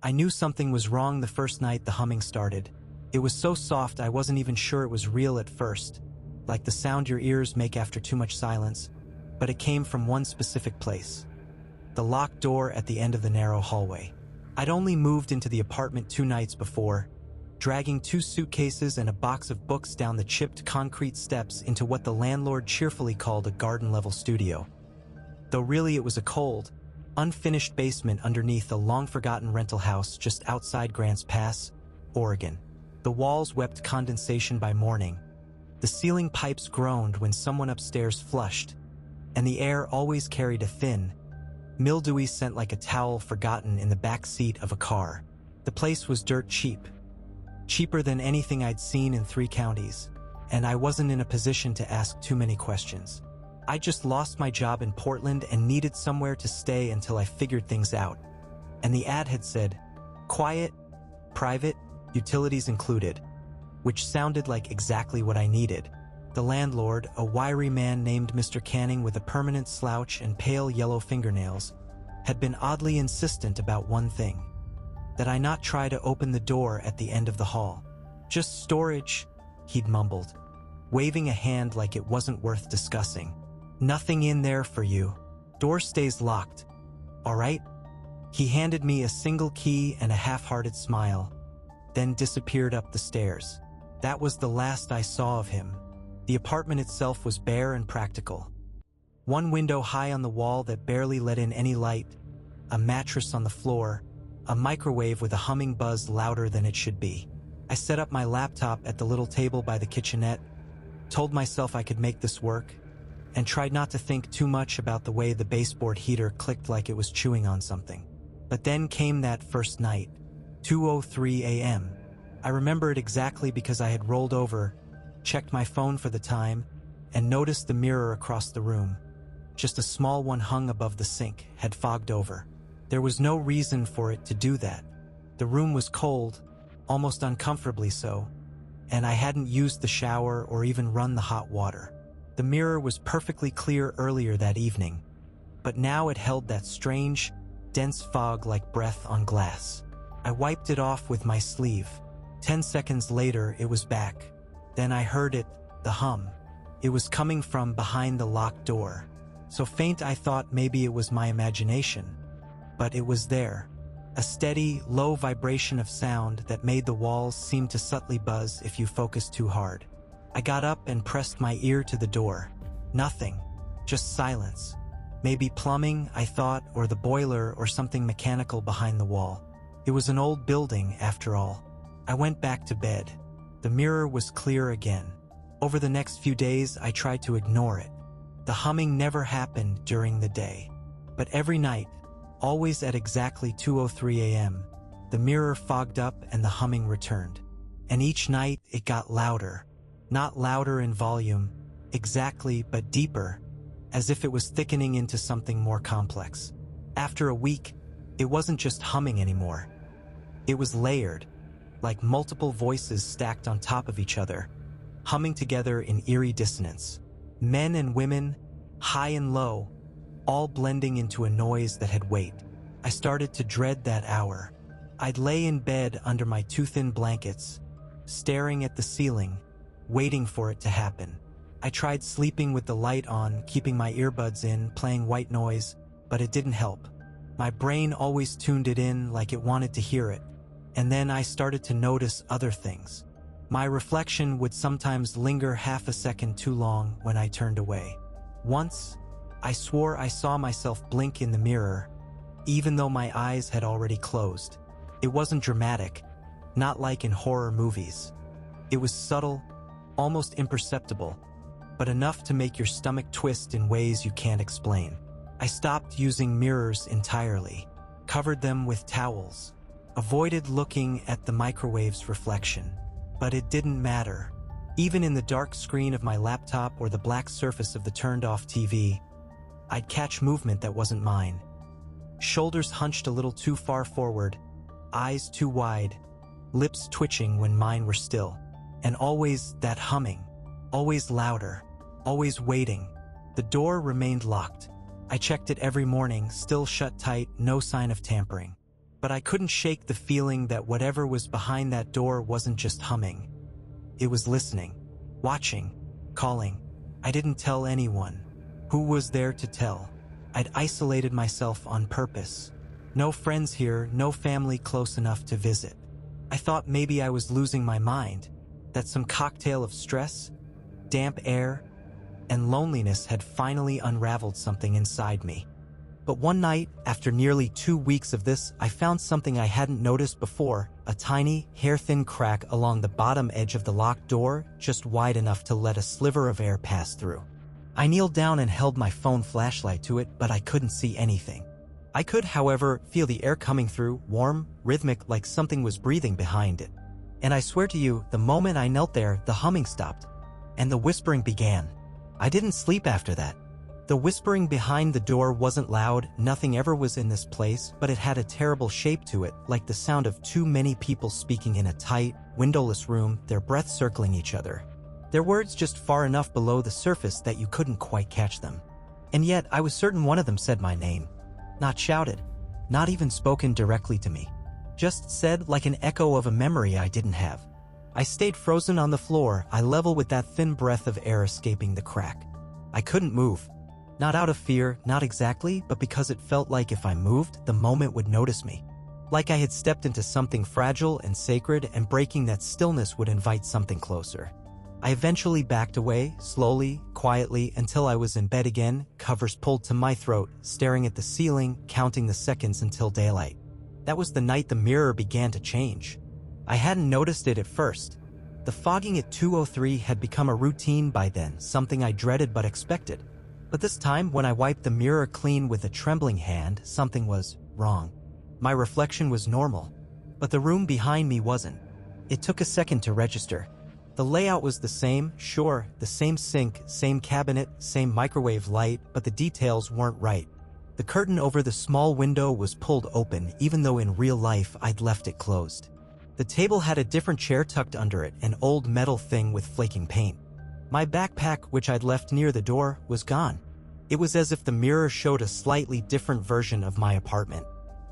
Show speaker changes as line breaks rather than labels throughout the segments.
I knew something was wrong the first night the humming started. It was so soft I wasn't even sure it was real at first, like the sound your ears make after too much silence, but it came from one specific place. The locked door at the end of the narrow hallway. I'd only moved into the apartment 2 nights before, dragging 2 suitcases and a box of books down the chipped concrete steps into what the landlord cheerfully called a garden-level studio. Though really it was a cold, unfinished basement underneath a long-forgotten rental house just outside Grants Pass, Oregon. The walls wept condensation by morning. The ceiling pipes groaned when someone upstairs flushed, and the air always carried a thin, mildewy scent like a towel forgotten in the back seat of a car. The place was dirt cheap. Cheaper than anything I'd seen in 3 counties, and I wasn't in a position to ask too many questions. I just lost my job in Portland and needed somewhere to stay until I figured things out. And the ad had said, quiet, private, utilities included, which sounded like exactly what I needed. The landlord, a wiry man named Mr. Canning with a permanent slouch and pale yellow fingernails, had been oddly insistent about one thing: that I not try to open the door at the end of the hall. Just storage, he'd mumbled, waving a hand like it wasn't worth discussing. Nothing in there for you. Door stays locked. All right? He handed me a single key and a half-hearted smile, then disappeared up the stairs. That was the last I saw of him. The apartment itself was bare and practical. One window high on the wall that barely let in any light, a mattress on the floor, a microwave with a humming buzz louder than it should be. I set up my laptop at the little table by the kitchenette, told myself I could make this work, and tried not to think too much about the way the baseboard heater clicked like it was chewing on something. But then came that first night, 2:03 a.m. I remember it exactly because I had rolled over, checked my phone for the time, and noticed the mirror across the room. Just a small one hung above the sink, had fogged over. There was no reason for it to do that. The room was cold, almost uncomfortably so, and I hadn't used the shower or even run the hot water. The mirror was perfectly clear earlier that evening, but now it held that strange, dense fog like breath on glass. I wiped it off with my sleeve. 10 seconds later, it was back. Then I heard it, the hum. It was coming from behind the locked door. So faint I thought maybe it was my imagination. But it was there. A steady, low vibration of sound that made the walls seem to subtly buzz if you focused too hard. I got up and pressed my ear to the door. Nothing. Just silence. Maybe plumbing, I thought, or the boiler or something mechanical behind the wall. It was an old building, after all. I went back to bed. The mirror was clear again. Over the next few days, I tried to ignore it. The humming never happened during the day. But every night, always at exactly 2:03 a.m., the mirror fogged up and the humming returned. And each night, it got louder. Not louder in volume, exactly, but deeper, as if it was thickening into something more complex. After a week, it wasn't just humming anymore. It was layered, like multiple voices stacked on top of each other, humming together in eerie dissonance. Men and women, high and low, all blending into a noise that had weight. I started to dread that hour. I'd lay in bed under my too thin blankets, staring at the ceiling, waiting for it to happen. I tried sleeping with the light on, keeping my earbuds in, playing white noise, but it didn't help. My brain always tuned it in like it wanted to hear it. And then I started to notice other things. My reflection would sometimes linger half a second too long when I turned away. Once, I swore I saw myself blink in the mirror, even though my eyes had already closed. It wasn't dramatic, not like in horror movies. It was subtle, almost imperceptible, but enough to make your stomach twist in ways you can't explain. I stopped using mirrors entirely, covered them with towels, avoided looking at the microwave's reflection. But it didn't matter. Even in the dark screen of my laptop or the black surface of the turned-off TV, I'd catch movement that wasn't mine. Shoulders hunched a little too far forward, eyes too wide, lips twitching when mine were still. And always that humming, always louder, always waiting. The door remained locked. I checked it every morning, still shut tight, no sign of tampering. but I couldn't shake the feeling that whatever was behind that door wasn't just humming. It was listening, watching, calling. I didn't tell anyone. Who was there to tell? I'd isolated myself on purpose. No friends here, no family close enough to visit. I thought maybe I was losing my mind, that some cocktail of stress, damp air, and loneliness had finally unraveled something inside me. But one night, after nearly 2 weeks of this, I found something I hadn't noticed before, a tiny, hair-thin crack along the bottom edge of the locked door, just wide enough to let a sliver of air pass through. I kneeled down and held my phone flashlight to it, but I couldn't see anything. I could, however, feel the air coming through, warm, rhythmic, like something was breathing behind it. And I swear to you, the moment I knelt there, the humming stopped, and the whispering began. I didn't sleep after that. The whispering behind the door wasn't loud, nothing ever was in this place, but it had a terrible shape to it, like the sound of too many people speaking in a tight, windowless room, their breaths circling each other. Their words just far enough below the surface that you couldn't quite catch them. And yet, I was certain one of them said my name. Not shouted, not even spoken directly to me. Just said like an echo of a memory I didn't have. I stayed frozen on the floor, eye level with that thin breath of air escaping the crack. I couldn't move. Not out of fear, not exactly, but because it felt like if I moved, the moment would notice me. Like I had stepped into something fragile and sacred, and breaking that stillness would invite something closer. I eventually backed away, slowly, quietly, until I was in bed again, covers pulled to my throat, staring at the ceiling, counting the seconds until daylight. That was the night the mirror began to change. I hadn't noticed it at first. The fogging at 2:03 had become a routine by then, something I dreaded but expected. But this time, when I wiped the mirror clean with a trembling hand, something was wrong. My reflection was normal, but the room behind me wasn't. It took a second to register. The layout was the same, sure, the same sink, same cabinet, same microwave light, but the details weren't right. The curtain over the small window was pulled open, even though in real life I'd left it closed. The table had a different chair tucked under it, an old metal thing with flaking paint. My backpack, which I'd left near the door, was gone. It was as if the mirror showed a slightly different version of my apartment.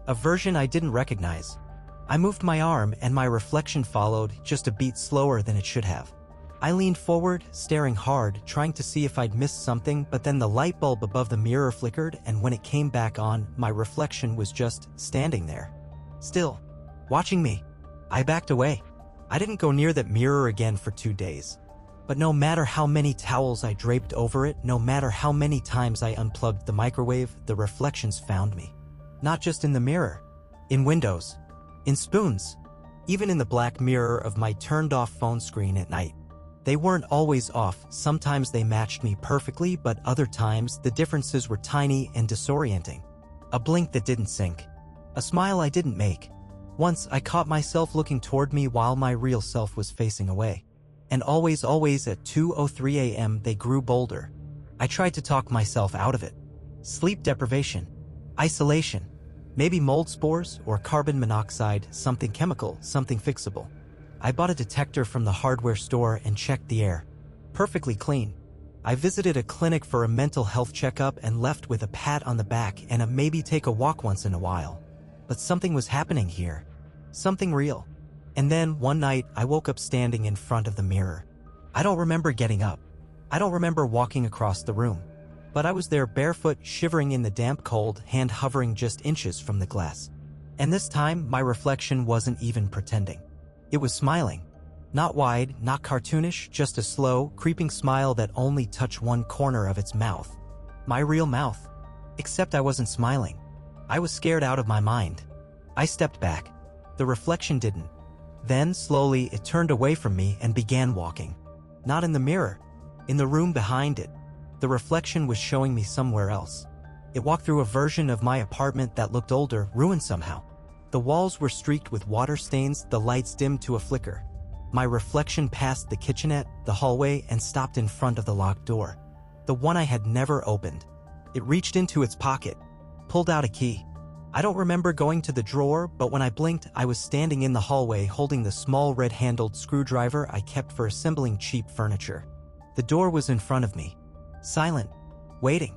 A version I didn't recognize. I moved my arm and my reflection followed, just a beat slower than it should have. I leaned forward, staring hard, trying to see if I'd missed something, but then the light bulb above the mirror flickered, and when it came back on, my reflection was just standing there. Still, watching me. I backed away. I didn't go near that mirror again for 2 days. But no matter how many towels I draped over it, no matter how many times I unplugged the microwave, the reflections found me. Not just in the mirror. In windows. In spoons. Even in the black mirror of my turned-off phone screen at night. They weren't always off, sometimes they matched me perfectly, but other times the differences were tiny and disorienting. A blink that didn't sync. A smile I didn't make. Once I caught myself looking toward me while my real self was facing away. And always at 2:03 a.m. they grew bolder. I tried to talk myself out of it. Sleep deprivation. Isolation. Maybe mold spores or carbon monoxide, something chemical, something fixable. I bought a detector from the hardware store and checked the air. Perfectly clean. I visited a clinic for a mental health checkup and left with a pat on the back and a maybe take a walk once in a while. But something was happening here. Something real. And then, one night, I woke up standing in front of the mirror. I don't remember getting up. I don't remember walking across the room. But I was there barefoot, shivering in the damp cold, hand hovering just inches from the glass. And this time, my reflection wasn't even pretending. It was smiling. Not wide, not cartoonish, just a slow, creeping smile that only touched one corner of its mouth. My real mouth. Except I wasn't smiling. I was scared out of my mind. I stepped back. The reflection didn't. Then, slowly, it turned away from me and began walking. Not in the mirror. In the room behind it. The reflection was showing me somewhere else. It walked through a version of my apartment that looked older, ruined somehow. The walls were streaked with water stains, the lights dimmed to a flicker. My reflection passed the kitchenette, the hallway, and stopped in front of the locked door. The one I had never opened. It reached into its pocket, pulled out a key. I don't remember going to the drawer, but when I blinked, I was standing in the hallway holding the small red-handled screwdriver I kept for assembling cheap furniture. The door was in front of me. Silent. Waiting.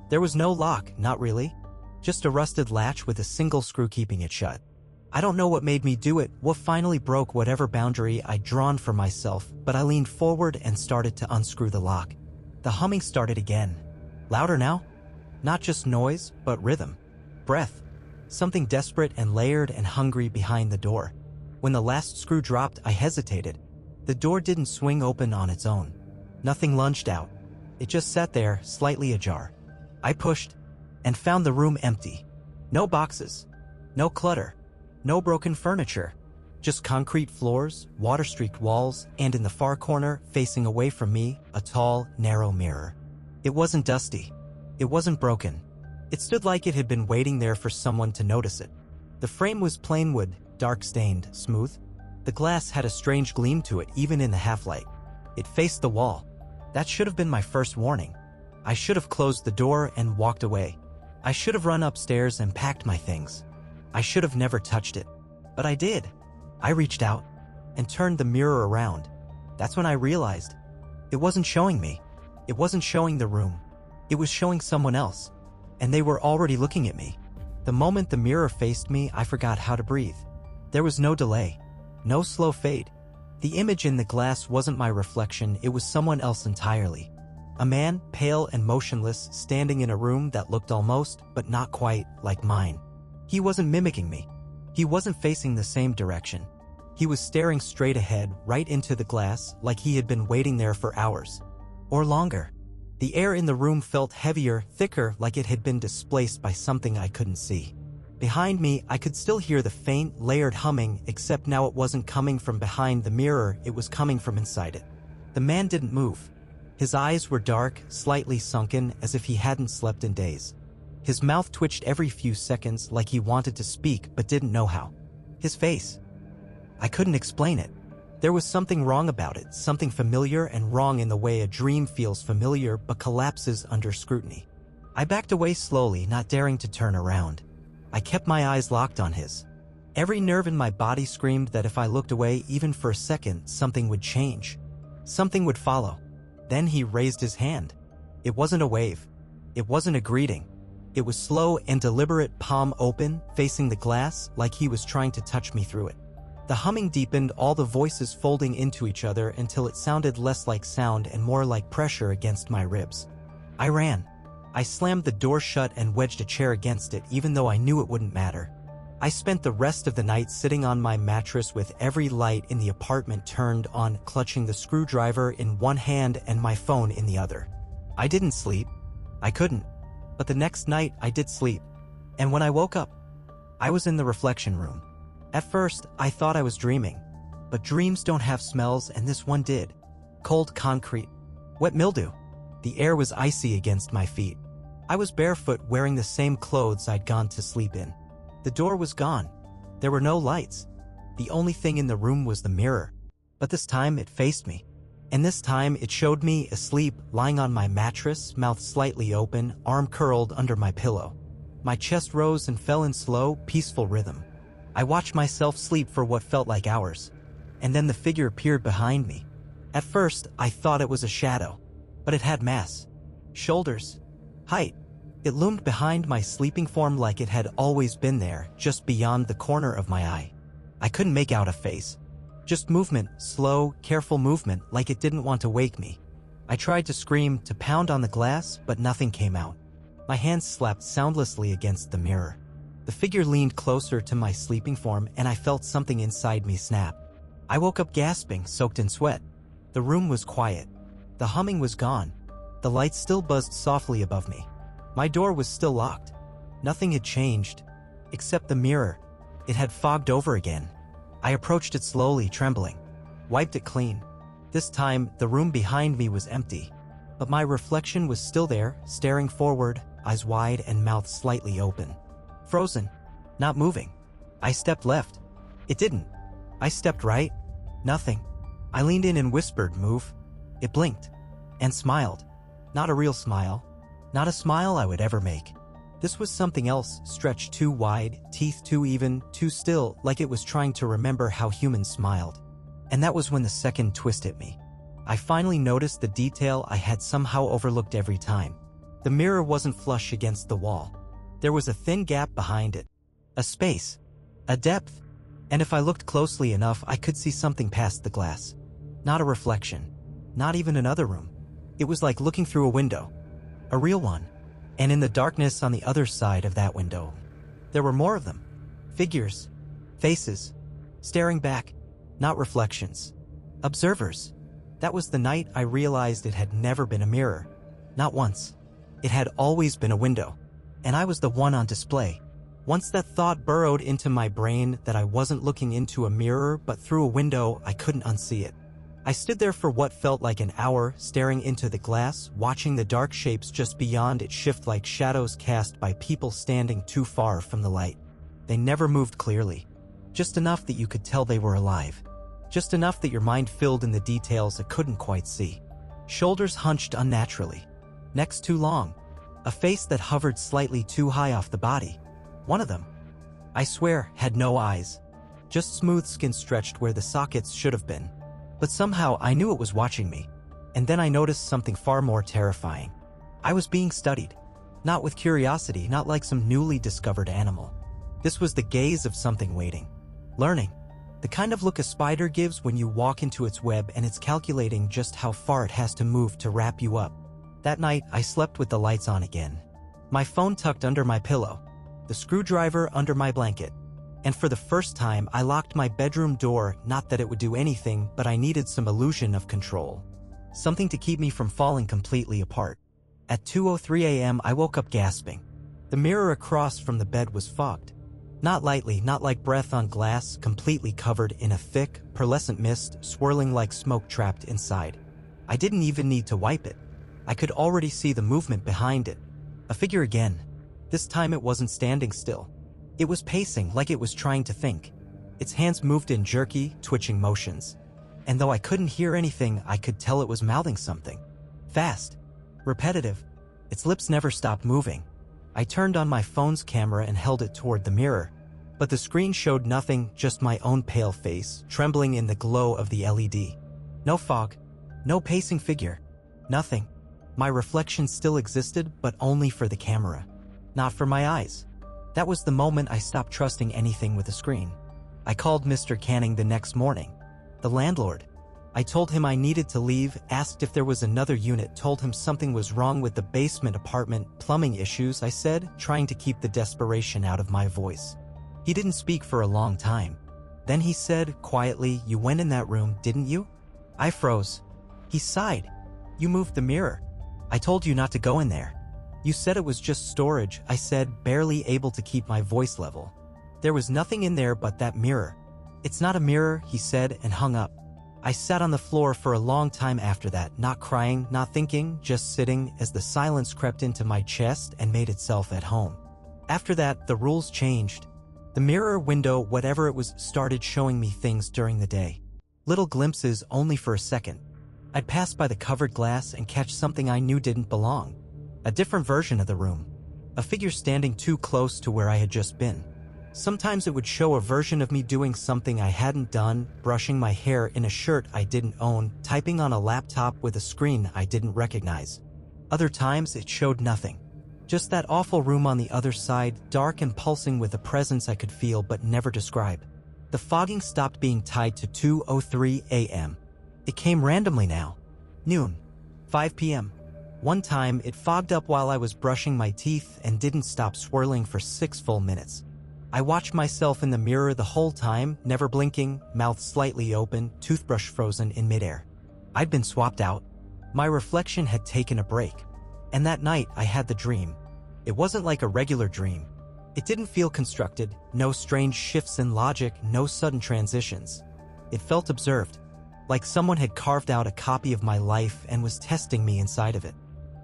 There was no lock, not really. Just a rusted latch with a single screw keeping it shut. I don't know what made me do it, what finally broke whatever boundary I'd drawn for myself, but I leaned forward and started to unscrew the lock. The humming started again. Louder now? Not just noise, but rhythm. Breath. Something desperate and layered and hungry behind the door. When the last screw dropped, I hesitated. The door didn't swing open on its own. Nothing lunged out. It just sat there, slightly ajar. I pushed, and found the room empty. No boxes. No clutter. No broken furniture. Just concrete floors, water-streaked walls, and in the far corner, facing away from me, a tall, narrow mirror. It wasn't dusty. It wasn't broken. It stood like it had been waiting there for someone to notice it. The frame was plain wood, dark-stained, smooth. The glass had a strange gleam to it even in the half-light. It faced the wall. That should have been my first warning. I should have closed the door and walked away. I should have run upstairs and packed my things. I should have never touched it. But I did. I reached out and turned the mirror around. That's when I realized it wasn't showing me. It wasn't showing the room. It was showing someone else. And they were already looking at me. The moment the mirror faced me, I forgot how to breathe. There was no delay. No slow fade. The image in the glass wasn't my reflection, it was someone else entirely. A man, pale and motionless, standing in a room that looked almost, but not quite, like mine. He wasn't mimicking me. He wasn't facing the same direction. He was staring straight ahead, right into the glass, like he had been waiting there for hours. Or longer. The air in the room felt heavier, thicker, like it had been displaced by something I couldn't see. Behind me, I could still hear the faint, layered humming, except now it wasn't coming from behind the mirror, it was coming from inside it. The man didn't move. His eyes were dark, slightly sunken, as if he hadn't slept in days. His mouth twitched every few seconds like he wanted to speak but didn't know how. His face. I couldn't explain it. There was something wrong about it, something familiar and wrong in the way a dream feels familiar but collapses under scrutiny. I backed away slowly, not daring to turn around. I kept my eyes locked on his. Every nerve in my body screamed that if I looked away even for a second, something would change. Something would follow. Then he raised his hand. It wasn't a wave. It wasn't a greeting. It was slow and deliberate, palm open, facing the glass, like he was trying to touch me through it. The humming deepened, all the voices folding into each other until it sounded less like sound and more like pressure against my ribs. I ran. I slammed the door shut and wedged a chair against it, even though I knew it wouldn't matter. I spent the rest of the night sitting on my mattress with every light in the apartment turned on, clutching the screwdriver in one hand and my phone in the other. I didn't sleep. I couldn't. But the next night, I did sleep. And when I woke up, I was in the reflection room. At first, I thought I was dreaming. But dreams don't have smells, and this one did. Cold concrete. Wet mildew. The air was icy against my feet. I was barefoot, wearing the same clothes I'd gone to sleep in. The door was gone. There were no lights. The only thing in the room was the mirror. But this time it faced me. And this time it showed me asleep, lying on my mattress, mouth slightly open, arm curled under my pillow. My chest rose and fell in slow, peaceful rhythm. I watched myself sleep for what felt like hours. And then the figure appeared behind me. At first, I thought it was a shadow. But it had mass. Shoulders. Height. It loomed behind my sleeping form like it had always been there, just beyond the corner of my eye. I couldn't make out a face. Just movement, slow, careful movement, like it didn't want to wake me. I tried to scream, to pound on the glass, but nothing came out. My hands slapped soundlessly against the mirror. The figure leaned closer to my sleeping form, and I felt something inside me snap. I woke up gasping, soaked in sweat. The room was quiet. The humming was gone. The lights still buzzed softly above me. My door was still locked. Nothing had changed, except the mirror. It had fogged over again. I approached it slowly, trembling. Wiped it clean. This time, the room behind me was empty. But my reflection was still there, staring forward, eyes wide and mouth slightly open. Frozen. Not moving. I stepped left. It didn't. I stepped right. Nothing. I leaned in and whispered, "Move." It blinked. And smiled. Not a real smile. Not a smile I would ever make. This was something else, stretched too wide, teeth too even, too still, like it was trying to remember how humans smiled. And that was when the second twist hit me. I finally noticed the detail I had somehow overlooked every time. The mirror wasn't flush against the wall. There was a thin gap behind it. A space. A depth. And if I looked closely enough, I could see something past the glass. Not a reflection. Not even another room. It was like looking through a window. A real one. And in the darkness on the other side of that window, there were more of them. Figures. Faces. Staring back. Not reflections. Observers. That was the night I realized it had never been a mirror. Not once. It had always been a window. And I was the one on display. Once that thought burrowed into my brain that I wasn't looking into a mirror but through a window, I couldn't unsee it. I stood there for what felt like an hour, staring into the glass, watching the dark shapes just beyond it shift like shadows cast by people standing too far from the light. They never moved clearly. Just enough that you could tell they were alive. Just enough that your mind filled in the details it couldn't quite see. Shoulders hunched unnaturally. Necks too long. A face that hovered slightly too high off the body. One of them, I swear, had no eyes. Just smooth skin stretched where the sockets should have been. But somehow I knew it was watching me. And then I noticed something far more terrifying. I was being studied. Not with curiosity, not like some newly discovered animal. This was the gaze of something waiting. Learning. The kind of look a spider gives when you walk into its web and it's calculating just how far it has to move to wrap you up. That night, I slept with the lights on again. My phone tucked under my pillow. The screwdriver under my blanket. And for the first time, I locked my bedroom door, not that it would do anything, but I needed some illusion of control. Something to keep me from falling completely apart. At 2:03 a.m., I woke up gasping. The mirror across from the bed was fogged. Not lightly, not like breath on glass, completely covered in a thick, pearlescent mist, swirling like smoke trapped inside. I didn't even need to wipe it. I could already see the movement behind it. A figure again. This time it wasn't standing still. It was pacing like it was trying to think. Its hands moved in jerky, twitching motions. And though I couldn't hear anything, I could tell it was mouthing something. Fast. Repetitive. Its lips never stopped moving. I turned on my phone's camera and held it toward the mirror. But the screen showed nothing, just my own pale face, trembling in the glow of the LED. No fog. No pacing figure. Nothing. My reflection still existed, but only for the camera. Not for my eyes. That was the moment I stopped trusting anything with a screen. I called Mr. Canning the next morning. The landlord. I told him I needed to leave, asked if there was another unit, told him something was wrong with the basement apartment, plumbing issues, I said, trying to keep the desperation out of my voice. He didn't speak for a long time. Then he said, quietly, "You went in that room, didn't you?" I froze. He sighed. "You moved the mirror. I told you not to go in there." "You said it was just storage," I said, barely able to keep my voice level. "There was nothing in there but that mirror." "It's not a mirror," he said, and hung up. I sat on the floor for a long time after that, not crying, not thinking, just sitting as the silence crept into my chest and made itself at home. After that, the rules changed. The mirror window, whatever it was, started showing me things during the day. Little glimpses only for a second. I'd pass by the covered glass and catch something I knew didn't belong. A different version of the room. A figure standing too close to where I had just been. Sometimes it would show a version of me doing something I hadn't done, brushing my hair in a shirt I didn't own, typing on a laptop with a screen I didn't recognize. Other times it showed nothing. Just that awful room on the other side, dark and pulsing with a presence I could feel but never describe. The fogging stopped being tied to 2:03 a.m. It came randomly now. Noon. 5 p.m. One time, it fogged up while I was brushing my teeth and didn't stop swirling for 6 full minutes. I watched myself in the mirror the whole time, never blinking, mouth slightly open, toothbrush frozen in midair. I'd been swapped out. My reflection had taken a break. And that night, I had the dream. It wasn't like a regular dream. It didn't feel constructed, no strange shifts in logic, no sudden transitions. It felt observed, like someone had carved out a copy of my life and was testing me inside of it.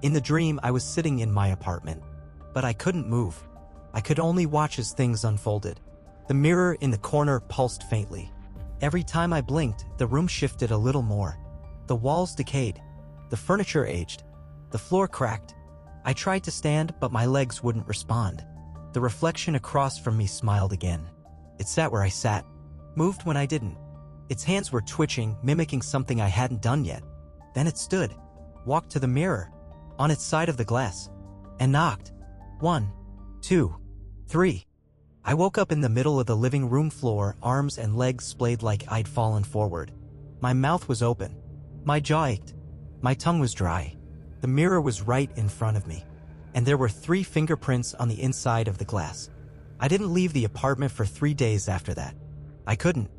In the dream, I was sitting in my apartment, but I couldn't move. I could only watch as things unfolded. The mirror in the corner pulsed faintly. Every time I blinked, the room shifted a little more. The walls decayed. The furniture aged. The floor cracked. I tried to stand, but my legs wouldn't respond. The reflection across from me smiled again. It sat where I sat, moved when I didn't. Its hands were twitching, mimicking something I hadn't done yet. Then it stood, walked to the mirror, on its side of the glass, and knocked. 1, 2, 3. I woke up in the middle of the living room floor, arms and legs splayed like I'd fallen forward. My mouth was open. My jaw ached. My tongue was dry. The mirror was right in front of me, and there were 3 fingerprints on the inside of the glass. I didn't leave the apartment for 3 days after that. I couldn't.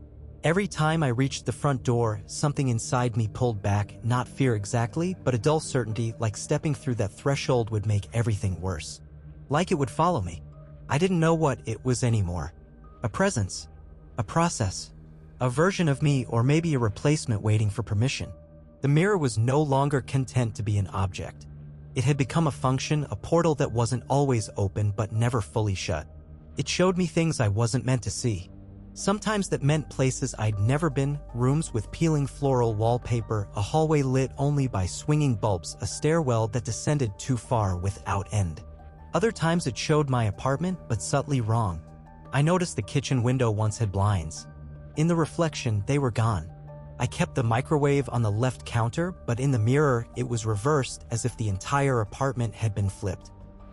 Every time I reached the front door, something inside me pulled back, not fear exactly, but a dull certainty, like stepping through that threshold would make everything worse. Like it would follow me. I didn't know what it was anymore. A presence. A process. A version of me, or maybe a replacement waiting for permission. The mirror was no longer content to be an object. It had become a function, a portal that wasn't always open but never fully shut. It showed me things I wasn't meant to see. Sometimes that meant places I'd never been, rooms with peeling floral wallpaper, a hallway lit only by swinging bulbs, a stairwell that descended too far without end. Other times it showed my apartment, but subtly wrong. I noticed the kitchen window once had blinds. In the reflection, they were gone. I kept the microwave on the left counter, but in the mirror, it was reversed, as if the entire apartment had been flipped.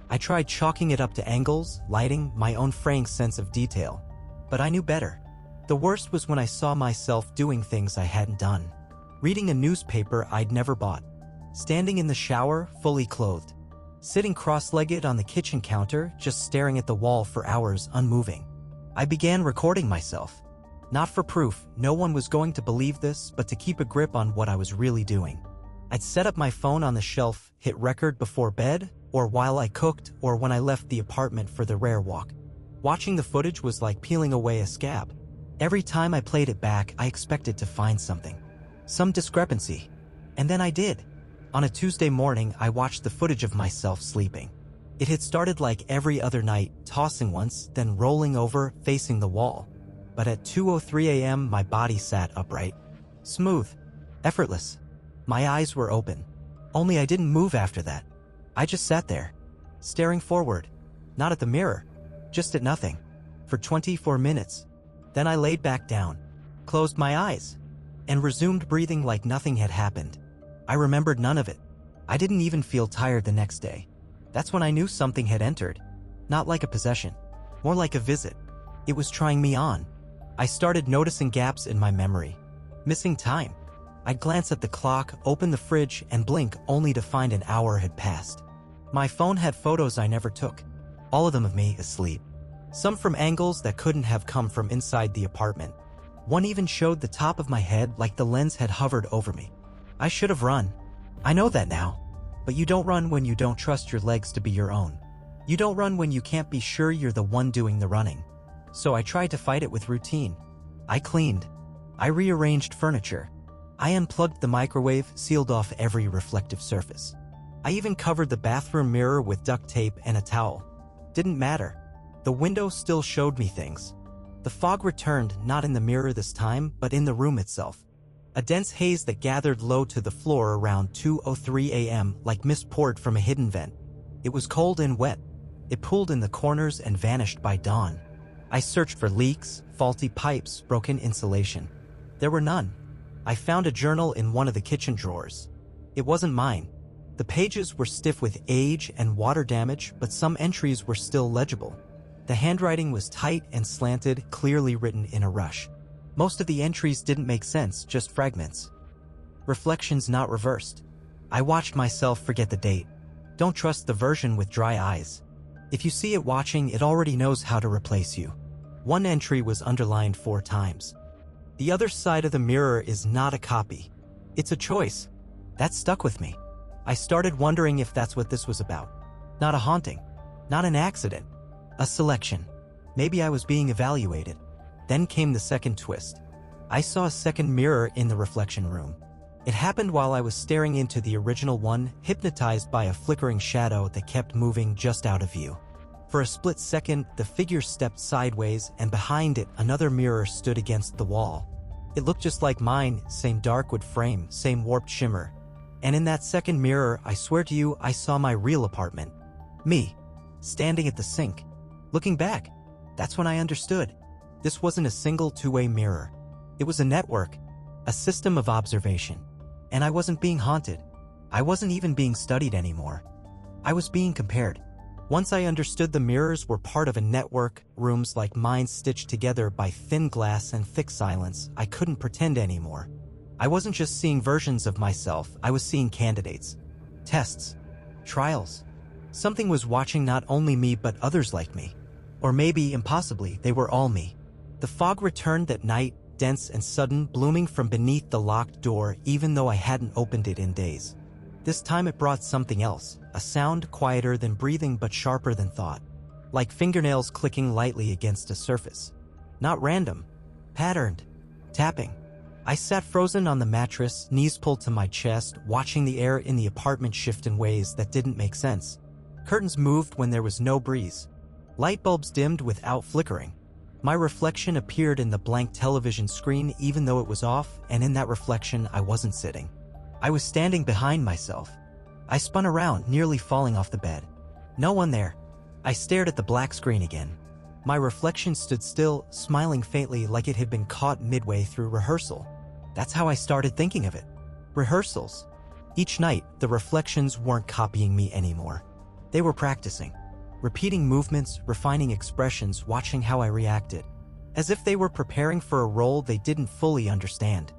I tried chalking it up to angles, lighting, my own fraying sense of detail. But I knew better. The worst was when I saw myself doing things I hadn't done. Reading a newspaper I'd never bought. Standing in the shower, fully clothed. Sitting cross-legged on the kitchen counter, just staring at the wall for hours, unmoving. I began recording myself. Not for proof, no one was going to believe this, but to keep a grip on what I was really doing. I'd set up my phone on the shelf, hit record before bed, or while I cooked, or when I left the apartment for the rare walk. Watching the footage was like peeling away a scab. Every time I played it back, I expected to find something. Some discrepancy. And then I did. On a Tuesday morning, I watched the footage of myself sleeping. It had started like every other night, tossing once, then rolling over, facing the wall. But at 2:03 a.m., my body sat upright. Smooth. Effortless. My eyes were open. Only I didn't move after that. I just sat there, staring forward. Not at the mirror. Just at nothing. For 24 minutes. Then I laid back down, closed my eyes, and resumed breathing like nothing had happened. I remembered none of it. I didn't even feel tired the next day. That's when I knew something had entered. Not like a possession. More like a visit. It was trying me on. I started noticing gaps in my memory. Missing time. I'd glance at the clock, open the fridge, and blink only to find an hour had passed. My phone had photos I never took. All of them of me asleep. Some from angles that couldn't have come from inside the apartment. One even showed the top of my head like the lens had hovered over me. I should have run. I know that now. But you don't run when you don't trust your legs to be your own. You don't run when you can't be sure you're the one doing the running. So I tried to fight it with routine. I cleaned. I rearranged furniture. I unplugged the microwave, sealed off every reflective surface. I even covered the bathroom mirror with duct tape and a towel. Didn't matter. The window still showed me things. The fog returned, not in the mirror this time, but in the room itself. A dense haze that gathered low to the floor around 2:03 a.m. like mist poured from a hidden vent. It was cold and wet. It pooled in the corners and vanished by dawn. I searched for leaks, faulty pipes, broken insulation. There were none. I found a journal in one of the kitchen drawers. It wasn't mine. The pages were stiff with age and water damage, but some entries were still legible. The handwriting was tight and slanted, clearly written in a rush. Most of the entries didn't make sense, just fragments. Reflections not reversed. I watched myself forget the date. Don't trust the version with dry eyes. If you see it watching, it already knows how to replace you. One entry was underlined 4 times. The other side of the mirror is not a copy. It's a choice. That stuck with me. I started wondering if that's what this was about. Not a haunting. Not an accident. A selection. Maybe I was being evaluated. Then came the second twist. I saw a second mirror in the reflection room. It happened while I was staring into the original one, hypnotized by a flickering shadow that kept moving just out of view. For a split second, the figure stepped sideways, and behind it, another mirror stood against the wall. It looked just like mine, same dark wood frame, same warped shimmer. And in that second mirror, I swear to you, I saw my real apartment. Me. Standing at the sink. Looking back, that's when I understood. This wasn't a single two-way mirror. It was a network. A system of observation. And I wasn't being haunted. I wasn't even being studied anymore. I was being compared. Once I understood the mirrors were part of a network, rooms like mine stitched together by thin glass and thick silence, I couldn't pretend anymore. I wasn't just seeing versions of myself, I was seeing candidates. Tests. Trials. Something was watching not only me but others like me. Or maybe, impossibly, they were all me. The fog returned that night, dense and sudden, blooming from beneath the locked door even though I hadn't opened it in days. This time it brought something else, a sound quieter than breathing but sharper than thought. Like fingernails clicking lightly against a surface. Not random. Patterned. Tapping. I sat frozen on the mattress, knees pulled to my chest, watching the air in the apartment shift in ways that didn't make sense. Curtains moved when there was no breeze. Light bulbs dimmed without flickering. My reflection appeared in the blank television screen even though it was off, and in that reflection I wasn't sitting. I was standing behind myself. I spun around, nearly falling off the bed. No one there. I stared at the black screen again. My reflection stood still, smiling faintly like it had been caught midway through rehearsal. That's how I started thinking of it. Rehearsals. Each night, the reflections weren't copying me anymore. They were practicing. Repeating movements, refining expressions, watching how I reacted. As if they were preparing for a role they didn't fully understand.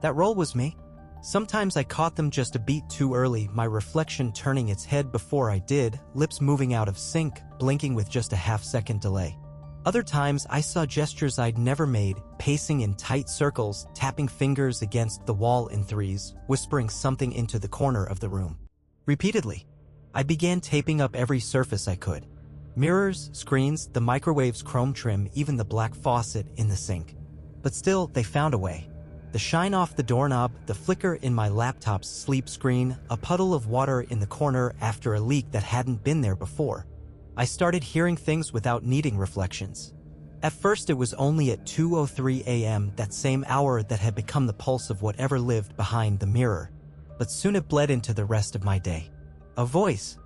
That role was me. Sometimes I caught them just a beat too early, my reflection turning its head before I did, lips moving out of sync, blinking with just a half-second delay. Other times I saw gestures I'd never made, pacing in tight circles, tapping fingers against the wall in threes, whispering something into the corner of the room. Repeatedly. I began taping up every surface I could. Mirrors, screens, the microwave's chrome trim, even the black faucet in the sink. But still, they found a way. The shine off the doorknob, the flicker in my laptop's sleep screen, a puddle of water in the corner after a leak that hadn't been there before. I started hearing things without needing reflections. At first it was only at 2:03 a.m., that same hour that had become the pulse of whatever lived behind the mirror. But soon it bled into the rest of my day. A voice.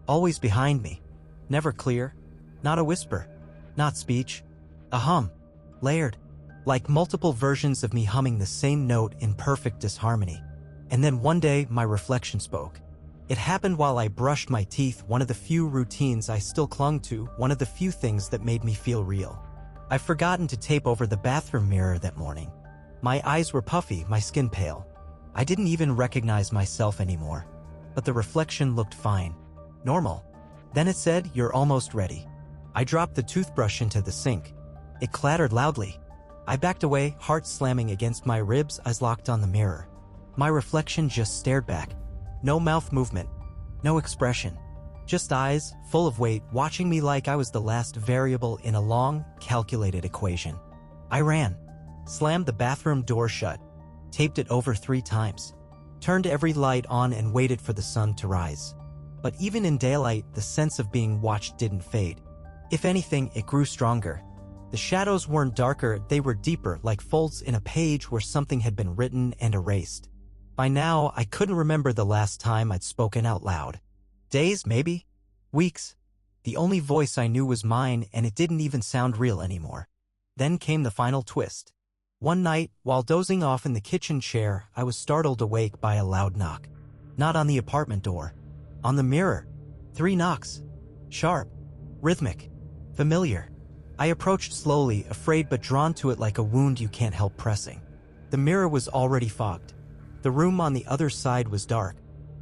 Always behind me. Never clear. Not a whisper. Not speech. A hum. Layered. Like multiple versions of me humming the same note in perfect disharmony. And then one day, my reflection spoke. It happened while I brushed my teeth, one of the few routines I still clung to, one of the few things that made me feel real. I'd forgotten to tape over the bathroom mirror that morning. My eyes were puffy, my skin pale. I didn't even recognize myself anymore. But the reflection looked fine. Normal. Then it said, "You're almost ready." I dropped the toothbrush into the sink. It clattered loudly. I backed away, heart slamming against my ribs, eyes locked on the mirror. My reflection just stared back. No mouth movement. No expression. Just eyes, full of weight, watching me like I was the last variable in a long, calculated equation. I ran. Slammed the bathroom door shut. Taped it over 3 times. Turned every light on and waited for the sun to rise. But even in daylight, the sense of being watched didn't fade. If anything, it grew stronger. The shadows weren't darker, they were deeper, like folds in a page where something had been written and erased. By now, I couldn't remember the last time I'd spoken out loud. Days, maybe? Weeks. The only voice I knew was mine, and it didn't even sound real anymore. Then came the final twist. One night, while dozing off in the kitchen chair, I was startled awake by a loud knock. Not on the apartment door. On the mirror. 3 knocks. Sharp. Rhythmic. Familiar. I approached slowly, afraid but drawn to it like a wound you can't help pressing. The mirror was already fogged. The room on the other side was dark.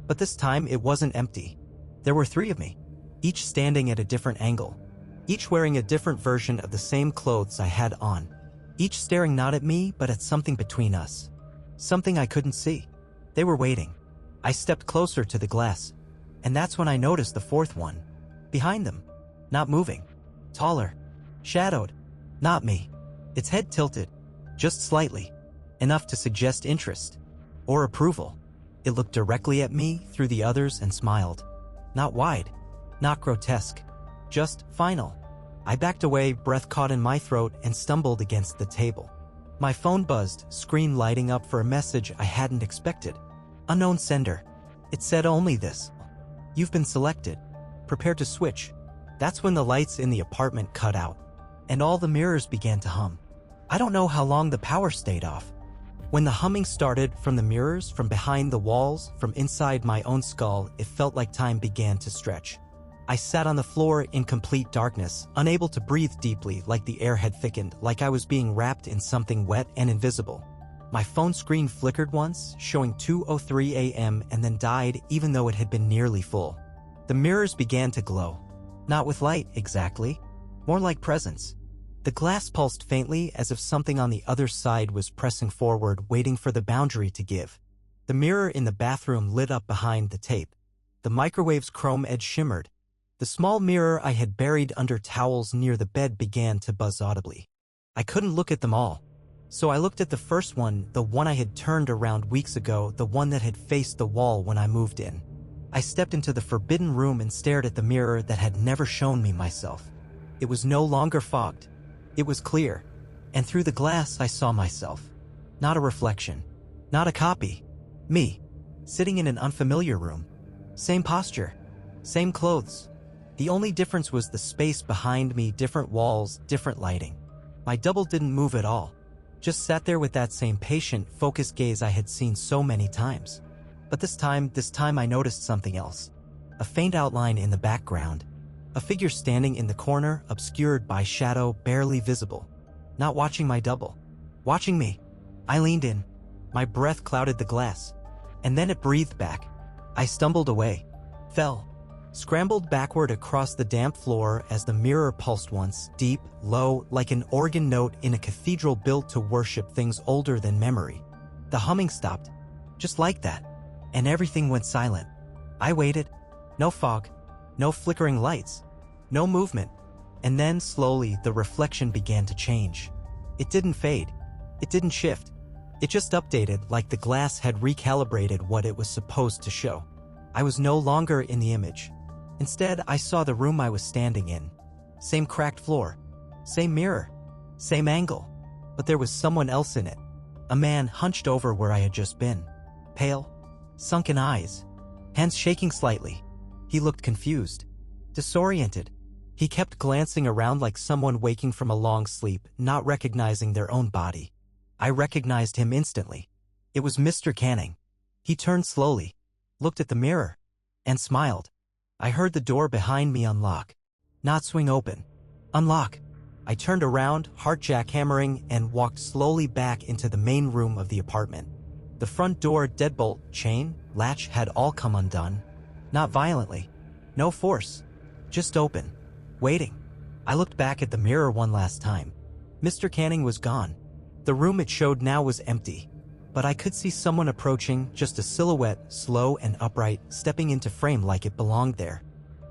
But this time it wasn't empty. There were 3 of me. Each standing at a different angle. Each wearing a different version of the same clothes I had on. Each staring not at me, but at something between us. Something I couldn't see. They were waiting. I stepped closer to the glass. And that's when I noticed the 4th one. Behind them. Not moving. Taller. Shadowed. Not me. Its head tilted. Just slightly. Enough to suggest interest. Or approval. It looked directly at me, through the others, and smiled. Not wide. Not grotesque. Just final. I backed away, breath caught in my throat, and stumbled against the table. My phone buzzed, screen lighting up for a message I hadn't expected. Unknown sender. It said only this. You've been selected. Prepare to switch. That's when the lights in the apartment cut out. And all the mirrors began to hum. I don't know how long the power stayed off. When the humming started, from the mirrors, from behind the walls, from inside my own skull, it felt like time began to stretch. I sat on the floor in complete darkness, unable to breathe deeply, like the air had thickened, like I was being wrapped in something wet and invisible. My phone screen flickered once, showing 2:03 a.m. and then died even though it had been nearly full. The mirrors began to glow. Not with light, exactly. More like presence. The glass pulsed faintly as if something on the other side was pressing forward, waiting for the boundary to give. The mirror in the bathroom lit up behind the tape. The microwave's chrome edge shimmered. The small mirror I had buried under towels near the bed began to buzz audibly. I couldn't look at them all. So I looked at the first one, the one I had turned around weeks ago, the one that had faced the wall when I moved in. I stepped into the forbidden room and stared at the mirror that had never shown me myself. It was no longer fogged. It was clear. And through the glass I saw myself. Not a reflection. Not a copy. Me. Sitting in an unfamiliar room. Same posture. Same clothes. The only difference was the space behind me, different walls, different lighting. My double didn't move at all. Just sat there with that same patient, focused gaze I had seen so many times. But this time I noticed something else. A faint outline in the background. A figure standing in the corner, obscured by shadow, barely visible. Not watching my double. Watching me. I leaned in. My breath clouded the glass. And then it breathed back. I stumbled away. Fell. Scrambled backward across the damp floor as the mirror pulsed once, deep, low, like an organ note in a cathedral built to worship things older than memory. The humming stopped. Just like that. And everything went silent. I waited. No fog. No flickering lights. No movement. And then, slowly, the reflection began to change. It didn't fade. It didn't shift. It just updated, like the glass had recalibrated what it was supposed to show. I was no longer in the image. Instead, I saw the room I was standing in. Same cracked floor. Same mirror. Same angle. But there was someone else in it. A man hunched over where I had just been. Pale. Sunken eyes. Hands shaking slightly. He looked confused. Disoriented. He kept glancing around like someone waking from a long sleep, not recognizing their own body. I recognized him instantly. It was Mr. Canning. He turned slowly, looked at the mirror, and smiled. I heard the door behind me unlock. Not swing open. Unlock. I turned around, heart jackhammering, and walked slowly back into the main room of the apartment. The front door, deadbolt, chain, latch had all come undone. Not violently. No force. Just open. Waiting. I looked back at the mirror one last time. Mr. Canning was gone. The room it showed now was empty. But I could see someone approaching, just a silhouette, slow and upright, stepping into frame like it belonged there.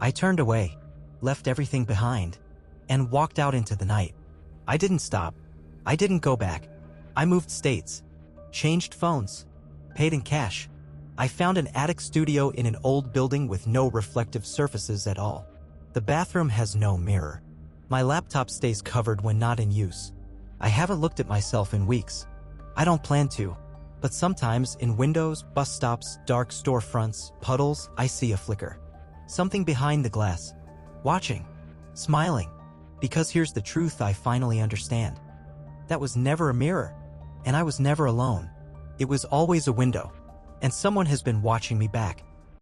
I turned away, left everything behind, and walked out into the night. I didn't stop. I didn't go back. I moved states, changed phones, paid in cash. I found an attic studio in an old building with no reflective surfaces at all. The bathroom has no mirror. My laptop stays covered when not in use. I haven't looked at myself in weeks. I don't plan to. But sometimes, in windows, bus stops, dark storefronts, puddles, I see a flicker. Something behind the glass. Watching. Smiling. Because here's the truth I finally understand. That was never a mirror. And I was never alone. It was always a window. And someone has been watching me back.